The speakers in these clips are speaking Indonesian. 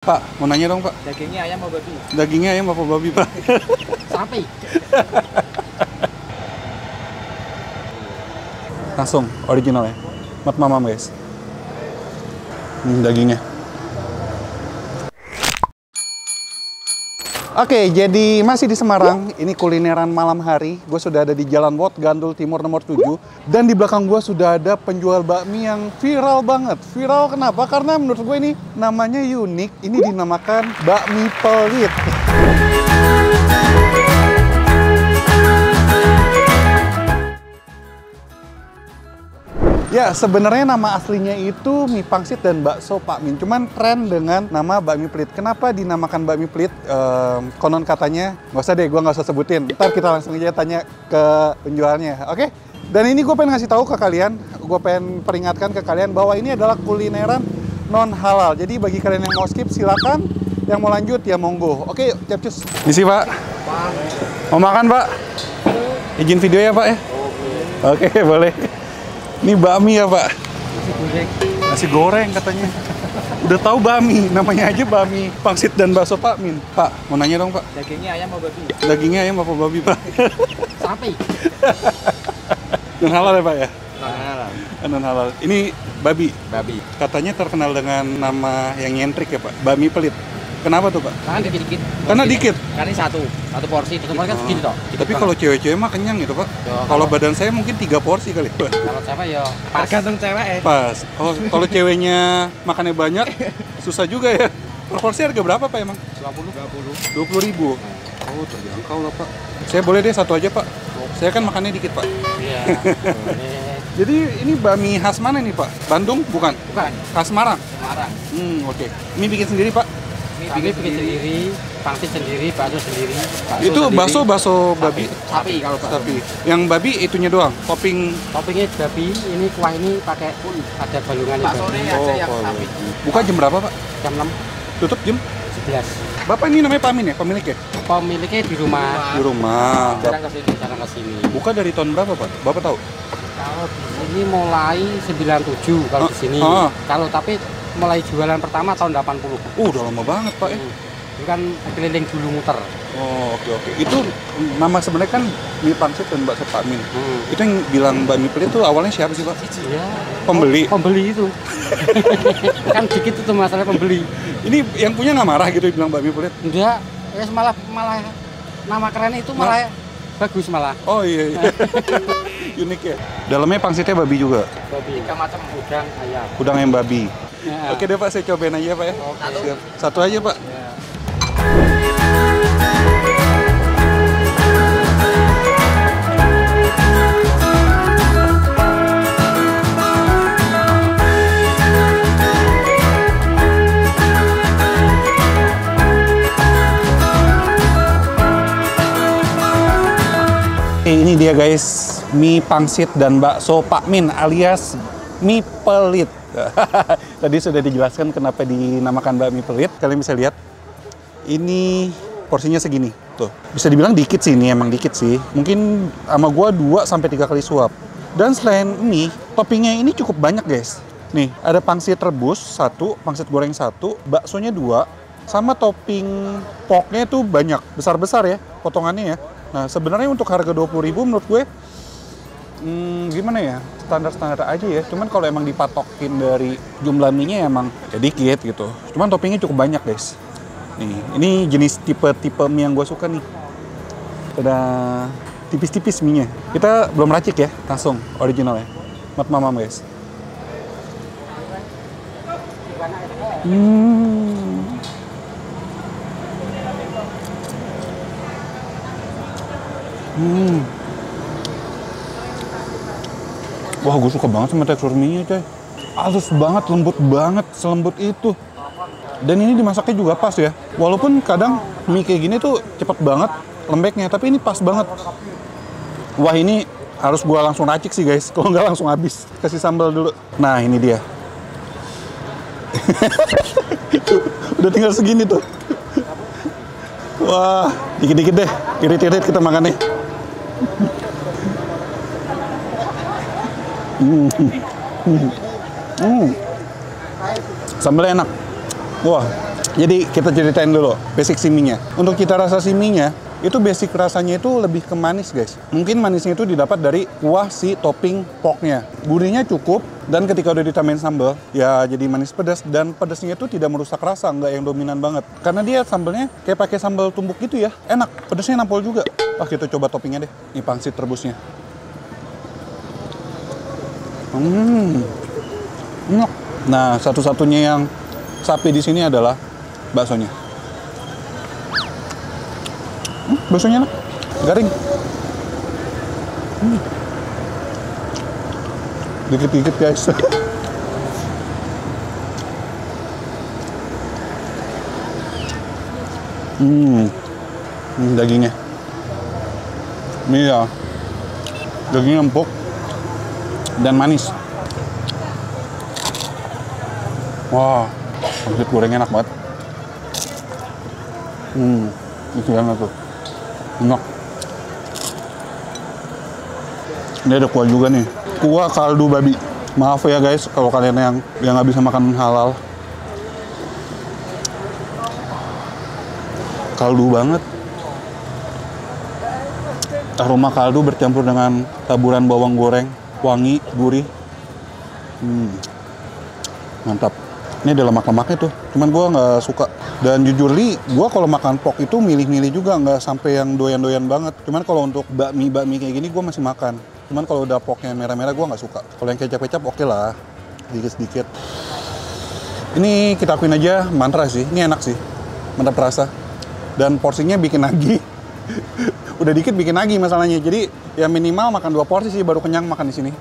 Pak, mau nanya dong Pak. Dagingnya ayam apa babi? Dagingnya ayam apa babi Pak? Sapi. Langsung, original ya. Mat mamam guys. Dagingnya. Oke, jadi masih di Semarang. Ini kulineran malam hari. Gue sudah ada di Jalan Wot, Gandul Timur nomor 7. Dan di belakang gue sudah ada penjual bakmi yang viral banget. Viral kenapa? Karena menurut gue ini namanya unik. Ini dinamakan bakmi pelit. Ya, sebenarnya nama aslinya itu mie pangsit dan bakso Pak Min. Cuman tren dengan nama bakmi pelit. Kenapa dinamakan bakmi pelit? Konon katanya, nggak usah deh, gue nggak usah sebutin. Ntar kita langsung aja tanya ke penjualnya, oke? Dan ini gue pengen ngasih tahu ke kalian, gue pengen peringatkan ke kalian bahwa ini adalah kulineran non halal. Jadi bagi kalian yang mau skip silakan, yang mau lanjut ya monggo. Oke, capcus. Misi Pak. Mau makan Pak? Izin video ya Pak ya? Oke, boleh. Ini bakmi ya Pak? Nasi goreng. Nasi goreng katanya. Udah tahu bakmi, namanya aja bakmi pangsit dan bakso Pak Min. Pak, mau nanya dong Pak. Dagingnya ayam apa babi? Dagingnya ayam apa babi Pak? Sapi. Non halal ya Pak ya? Halal. Non halal. Ini babi. Babi. Katanya terkenal dengan nama yang nyentrik ya Pak, bakmi pelit. Kenapa tuh Pak? Karena dikit-dikit. Karena dikit. Karena ini satu porsi. Satu porsi kan segini toh. Tapi kalau cewek-cewek mah kenyang gitu Pak. Kalau badan saya mungkin 3 porsi kali Pak. Kalau cewek ya pas. Tergantung cewek. Pas. Oh, kalau ceweknya makannya banyak, susah juga ya. Per porsi harga berapa Pak emang? 20. 20.000. Oh, terjangkau lah Pak. Saya boleh deh satu aja Pak. Saya kan makannya dikit Pak. Iya. Jadi ini bakmi khas mana nih Pak? Bandung? Bukan? Bukan. Khas Semarang? Semarang. Oke. Ini bikin sendiri Pak? Bikin sendiri, pangsit sendiri, bakso sendiri. Itu bakso babi? Sapi kalau bakso. Sapi. Yang babi itunya doang? Topping? Toppingnya babi, ini kuah ini pakai ada balungannya babi. Oh, sapi. Buka jam berapa Pak? Jam 6, Tutup jam? 11. Bapak ini namanya Pak Min ya? Pemiliknya? Pemiliknya di rumah. Di rumah. Jarang kesini. Buka dari tahun berapa Pak? Bapak tahu? Kalau di sini mulai 97 kalau di sini. Kalau tapi mulai jualan pertama tahun 80. Udah lama banget Pak ya. Itu kan keliling dulu muter. Oh, oke. Itu nama sebenarnya kan mie pangsit dan bakso Pak Min. Itu yang bilang bakmi pelit itu awalnya siapa sih Pak? Iya. Pembeli. Pembeli itu. Kan dikit itu masalah pembeli. Ini yang punya nggak marah gitu bilang bakmi pelit? Enggak, ya malah nama keren itu malah bagus malah. Oh iya. Unik ya. Dalamnya pangsitnya babi juga. Babi. 3 macam udang ayam. Udang ayam babi. Ya. Oke deh Pak, saya cobain aja Pak ya. Oke. Satu aja Pak. Ya. Ini dia guys, mie pangsit dan bakso Pak Min alias mie pelit. Tadi sudah dijelaskan kenapa dinamakan bakmi pelit. Kalian bisa lihat, ini porsinya segini. Tuh, bisa dibilang dikit sih, ini emang dikit sih. Mungkin sama gua 2-3 kali suap. Dan selain mie, toppingnya ini cukup banyak guys. Nih, ada pangsit rebus 1, pangsit goreng 1, baksonya 2, sama topping porknya itu banyak, besar-besar ya potongannya ya. Nah, sebenarnya untuk harga 20.000 menurut gue gimana ya, standar-standar aja ya. Cuman kalau emang dipatokin dari jumlah mie-nya emang ya dikit gitu. Cuman toppingnya cukup banyak guys. Nih, ini jenis tipe mie yang gue suka nih. Ada tipis-tipis mie-nya. Kita belum racik ya, langsung original ya. Mat mamam guys. Wah, gue suka banget sama tekstur mie-nya coy. Halus banget, lembut banget, selembut itu. Dan ini dimasaknya juga pas ya. Walaupun kadang mie kayak gini tuh cepet banget lembeknya, tapi ini pas banget. Wah, ini harus gue langsung racik sih guys, kalau nggak langsung habis. Kasih sambal dulu. Nah, ini dia. Udah tinggal segini tuh. Wah, dikit-dikit deh. Irit-irit kita makan nih. Sambalnya enak. Wah, Jadi kita ceritain dulu basic siminya. Untuk cita rasa siminya, itu basic rasanya itu lebih ke manis guys. Mungkin manisnya itu didapat dari kuah si topping porknya. Gurihnya cukup, dan ketika udah ditambahin sambal, ya jadi manis pedas. Dan pedasnya itu tidak merusak rasa, nggak yang dominan banget. Karena dia sambalnya kayak pakai sambal tumbuk gitu ya. Enak, pedasnya nampol juga. Kita coba toppingnya deh. Ini pangsit rebusnya. Enak. Nah, satu-satunya yang sapi di sini adalah baksonya. Baksonya enak, garing. Dikit-dikit guys. Dagingnya. Ini ya, dagingnya empuk dan manis. Wah, pangsit goreng enak banget. Itu enak tuh. Enak. Ini ada kuah juga nih. Kuah kaldu babi. Maaf ya guys, kalau kalian yang nggak bisa makan halal. Kaldu banget. Aroma kaldu bercampur dengan taburan bawang goreng, wangi, gurih. Mantap. Ini ada lemak-lemaknya tuh, cuman gue nggak suka. Dan jujur li, gue kalau makan pork itu milih-milih juga, nggak sampai yang doyan-doyan banget. Cuman kalau untuk bakmi kayak gini gue masih makan. Cuman kalau udah porknya merah-merah gue nggak suka. Kalau yang kecap-kecap oke lah, sedikit-sedikit. Ini kita akuin aja mantra sih, ini enak sih, mantap rasa. Dan porsinya bikin nagih. Udah dikit bikin nagih masalahnya. Jadi ya minimal makan 2 porsi sih baru kenyang makan di sini.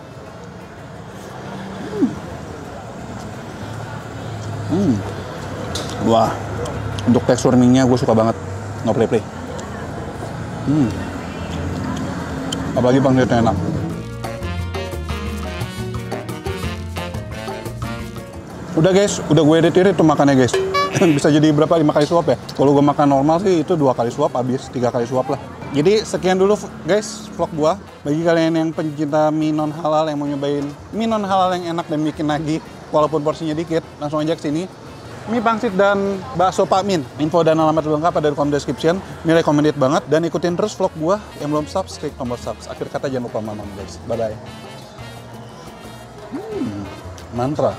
Wah, untuk tekstur mie-nya gue suka banget. No play. Apalagi pangsitnya enak. Udah guys, udah gue edit tuh makannya guys. Bisa jadi berapa? 5 kali suap ya? Kalau gue makan normal sih itu 2 kali suap, habis 3 kali suap lah. Jadi sekian dulu guys vlog gua. Bagi kalian yang pencinta mie non halal yang mau nyobain mie non halal yang enak dan bikin nagih walaupun porsinya dikit, langsung aja ke sini. Mie pangsit dan bakso Pak Min. Info dan alamat lengkap ada di kolom description. Ini recommended banget dan ikutin terus vlog gua. Yang belum subscribe, klik tombol subs. Akhir kata jangan lupa mamam guys. Bye bye. Mantra.